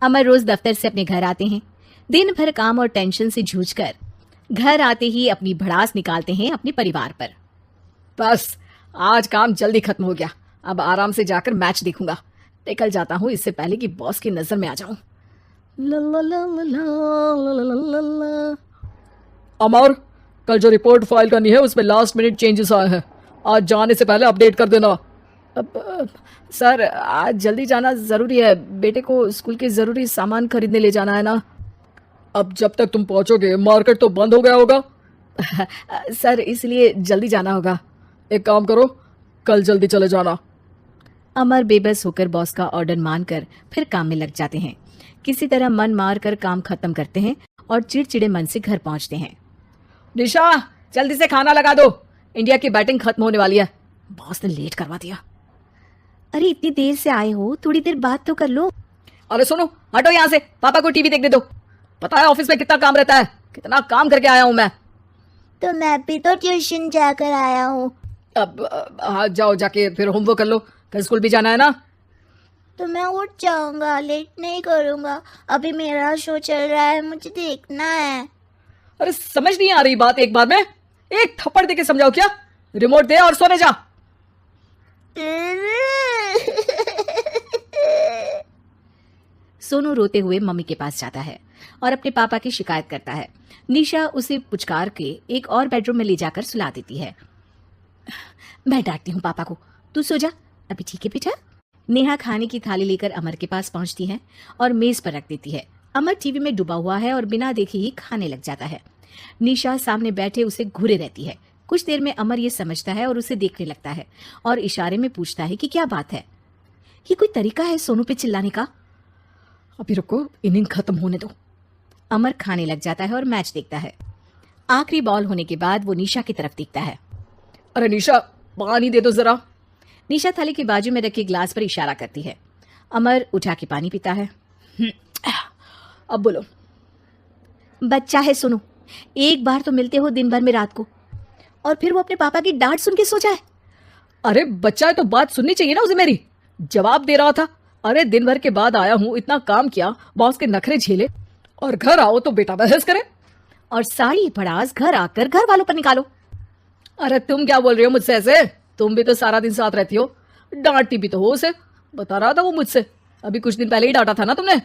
अमर रोज दफ्तर से अपने घर आते हैं। दिन भर काम और टेंशन से जूझकर घर आते ही अपनी भड़ास निकालते हैं अपने परिवार पर। बस आज काम जल्दी खत्म हो गया, अब आराम से जाकर मैच देखूंगा। निकल जाता हूँ इससे पहले कि बॉस की नजर में आ जाऊं। अमर, कल जो रिपोर्ट फाइल करनी है उसमें लास्ट मिनट चेंजेस आए हैं, आज जाने से पहले अपडेट कर देना। सर आज जल्दी जाना जरूरी है, बेटे को स्कूल के जरूरी सामान खरीदने ले जाना है ना। अब जब तक तुम पहुंचोगे मार्केट तो बंद हो गया होगा। सर इसलिए जल्दी जाना होगा। एक काम करो, कल जल्दी चले जाना। अमर बेबस होकर बॉस का ऑर्डर मानकर फिर काम में लग जाते हैं। किसी तरह मन मार कर काम खत्म करते हैं और चिड़चिड़े मन से घर पहुंचते हैं। निशा जल्दी से खाना लगा दो, इंडिया की बैटिंग खत्म होने वाली है। बॉस ने लेट करवा दिया। अरे इतनी देर से आए हो, थोड़ी देर बात तो कर लो। अरे सुनो, हटो यहाँ से, पापा को टीवी देखने दो। पता है ऑफिस में कितना काम रहता है, कितना काम करके आया हूँ मैं। तो मैं भी तो ट्यूशन जाकर आया हूँ। अब जाओ, जाके फिर होमवर्क कर लो, कल स्कूल भी जाना है ना। तो मैं उठ जाऊंगा, लेट नहीं करूंगा। अभी मेरा शो चल रहा है, मुझे देखना है। अरे समझ नहीं आ रही बात, एक बार में एक थप्पड़ दे के समझाओ क्या। रिमोट दे और सोने जा। सोनू रोते हुए मम्मी के पास जाता है और अपने पापा की शिकायत करता है। निशा उसे पुचकार के एक और बेडरूम में ले जाकर सुला देती है। मैं डांटती हूँ पापा को, तू सो जा। अभी ठीक है बेटा। नेहा खाने की थाली लेकर अमर के पास पहुंचती है और मेज पर रख देती है। अमर टीवी में डूबा हुआ है और बिना देखे ही खाने लग जाता है। निशा सामने बैठे उसे घूरे रहती है। कुछ देर में अमर ये समझता है और उसे देखने लगता है और इशारे में पूछता है कि क्या बात है। ये कोई तरीका है सोनू पे चिल्लाने का? अभी रुको, इनिंग खत्म होने दो। अमर खाने लग जाता है और मैच देखता है। आखिरी बॉल होने के बाद वो निशा की तरफ देखता है। अरे निशा पानी दे दो जरा। निशा थाली के बाजू में रखे ग्लास पर इशारा करती है। अमर उठा के पानी पीता है। अब बोलो। बच्चा है सोनू, एक बार तो मिलते हो दिन भर में रात को, और फिर वो अपने पापा की डांट सुन के सो जाए। अरे बच्चा है तो बात सुननी चाहिए ना उसे मेरी। जवाब दे रहा था। अरे दिन भर के बाद आया हूँ, इतना काम किया, बॉस के नखरे झेले, और घर आओ तो बेटा बहस करे और सारी भड़ास घर आकर घर वालों पर निकालो। अरे तुम क्या बोल रही हो मुझसे ऐसे? तुम भी तो सारा दिन साथ रहती हो, डांटती भी तो हो उसे। बता रहा था वो मुझसे, अभी कुछ दिन पहले ही डांटा था ना तुमने।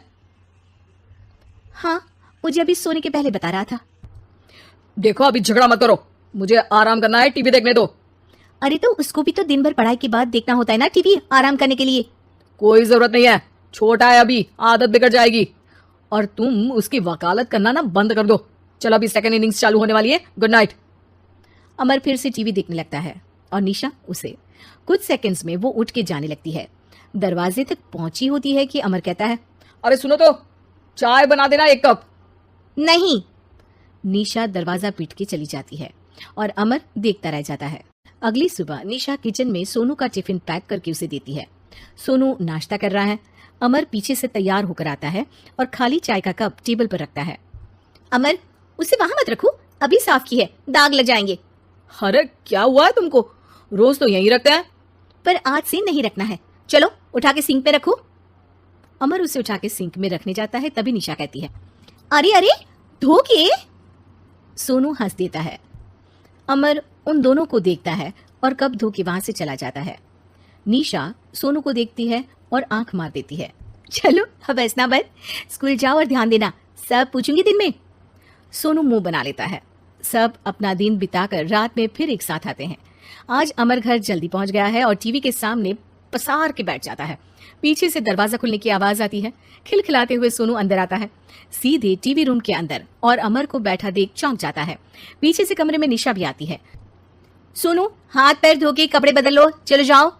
हाँ, मुझे अभी सोने के पहले बता रहा था। देखो अभी झगड़ा मत करो, मुझे आराम करना है, टीवी देखने दो। अरे तो उसको भी तो दिन भर पढ़ाई के बाद देखना होता है ना टीवी, आराम करने के लिए। कोई जरूरत नहीं है, छोटा है अभी, आदत बिगड़ जाएगी। और तुम उसकी वकालत करना ना बंद कर दो। चलो अभी सेकंड इनिंग्स चालू होने वाली है, गुड नाइट। अमर फिर से टीवी देखने लगता है और निशा उसे। कुछ सेकंड्स में वो उठ के जाने लगती है। दरवाजे तक पहुंची होती है कि अमर कहता है, अरे सुनो तो, चाय बना देना 1 कप। नहीं। निशा दरवाजा पीट के चली जाती है और अमर देखता रह जाता है। अगली सुबह निशा किचन में सोनू का टिफिन पैक करके उसे देती है। सोनू नाश्ता कर रहा है। अमर पीछे से तैयार होकर आता है और खाली चाय का कप टेबल पर रखता है। अमर, उसे वहां मत रखो, अभी साफ की है, दाग लग जाएंगे। अरे क्या हुआ है तुमको, रोज तो यहीं रखते हैं। पर आज से नहीं रखना है, चलो उठा के सिंक पे रखो। अमर उसे उठा के सिंक में रखने जाता है, तभी निशा कहती है, अरे अरे धो के। सोनू हंस देता है। अमर उन दोनों को देखता है और कप धो के वहां से चला जाता है। निशा सोनू को देखती है और आंख मार देती है। चलो अब हंसना बंद, स्कूल जाओ और ध्यान देना, सब पूछूंगी दिन में। सोनू मुंह बना लेता है। सब अपना दिन बिताकर रात में फिर एक साथ आते हैं। आज अमर घर जल्दी पहुंच गया है और टीवी के सामने पसार के बैठ जाता है। पीछे से दरवाजा खुलने की आवाज आती है। खिलखिलाते हुए सोनू अंदर आता है, सीधे टीवी रूम के अंदर, और अमर को बैठा देख चौंक जाता है। पीछे से कमरे में निशा भी आती है। सोनू, हाथ पैर धो के कपड़े बदल लो, चलो जाओ।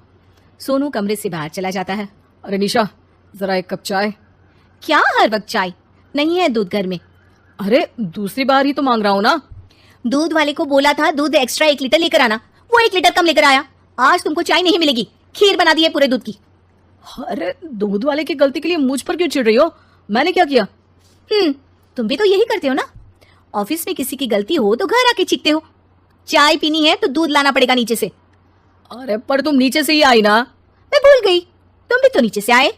सोनू कमरे से बाहर चला जाता है। अरे निशा, जरा 1 कप चाय। क्या हर वक्त चाय? नहीं है दूध घर में। अरे दूसरी बार ही तो मांग रहा हूँ ना। दूध वाले को बोला था दूध एक्स्ट्रा 1 लीटर लेकर आना, वो 1 लीटर कम लेकर आया। आज तुमको चाय नहीं मिलेगी, खीर बना दी है पूरे दूध की। अरे दूध वाले की गलती के लिए मुझ पर क्यों चिढ़ रही हो? मैंने क्या किया? तुम भी तो यही करते हो ना। ऑफिस में किसी की गलती हो तो घर आके चीखते हो। चाय पीनी है तो दूध लाना पड़ेगा नीचे से। अरे पर तुम नीचे से ही आई ना। मैं भूल गई, तुम भी तो नीचे से आए।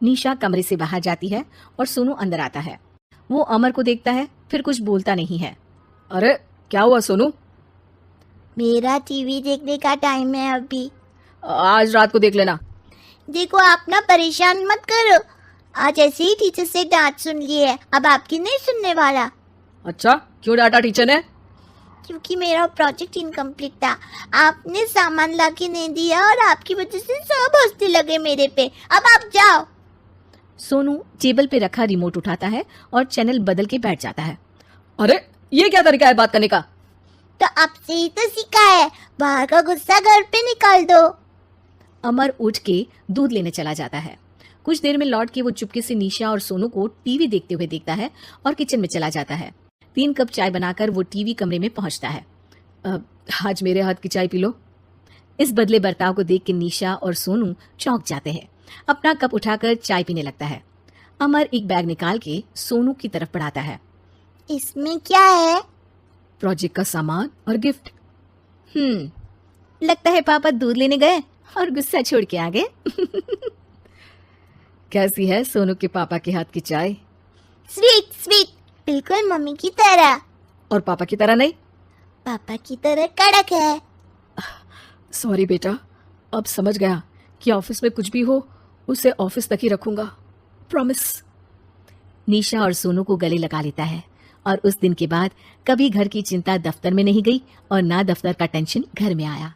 निशा कमरे से बाहर जाती है और सोनू अंदर आता है। वो अमर को देखता है, फिर कुछ बोलता नहीं है। अरे क्या हुआ सोनू? मेरा टीवी देखने का टाइम है अभी। आज रात को देख लेना। देखो आप ना परेशान मत करो, आज ऐसे ही टीचर से डांट सुन ली है, अब आपकी नहीं सुनने वाला। अच्छा, क्यों डांटा टीचर ने? क्योंकि मेरा प्रोजेक्ट इनकम्प्लीट था, आपने सामान ला के नहीं दिया और आपकी वजह से सब हंसने लगे मेरे पे। अब आप जाओ। सोनू टेबल पे रखा रिमोट उठाता है और चैनल बदल के बैठ जाता है। अरे ये क्या तरीका है बात करने का? तो आपसे ही तो सीखा है, बाहर का गुस्सा घर पे निकाल दो। अमर उठ के दूध लेने चला जाता है। कुछ देर में लौट के वो चुपके से निशा और सोनू को टीवी देखते हुए देखता है और किचन में चला जाता है। 3 कप चाय बनाकर वो टीवी कमरे में पहुंचता है। आज मेरे हाथ की चाय पी लो। इस बदले बर्ताव को देख के निशा और सोनू चौंक जाते हैं। अपना कप उठाकर चाय पीने लगता है। अमर एक बैग निकाल के सोनू की तरफ बढ़ाता है। इसमें क्या है? प्रोजेक्ट का सामान और गिफ्ट। लगता है पापा दूध लेने गए और गुस्सा छोड़ के आ गए। कैसी है सोनू के पापा के हाथ की चाय? स्वीट स्वीट, बिल्कुल मम्मी की तरह। और पापा की तरह नहीं? पापा की तरह कड़क है। सॉरी बेटा, अब समझ गया कि ऑफिस में कुछ भी हो उसे ऑफिस तक ही रखूंगा, प्रॉमिस। निशा और सोनू को गले लगा लेता है और उस दिन के बाद कभी घर की चिंता दफ्तर में नहीं गई और ना दफ्तर का टेंशन घर में आया।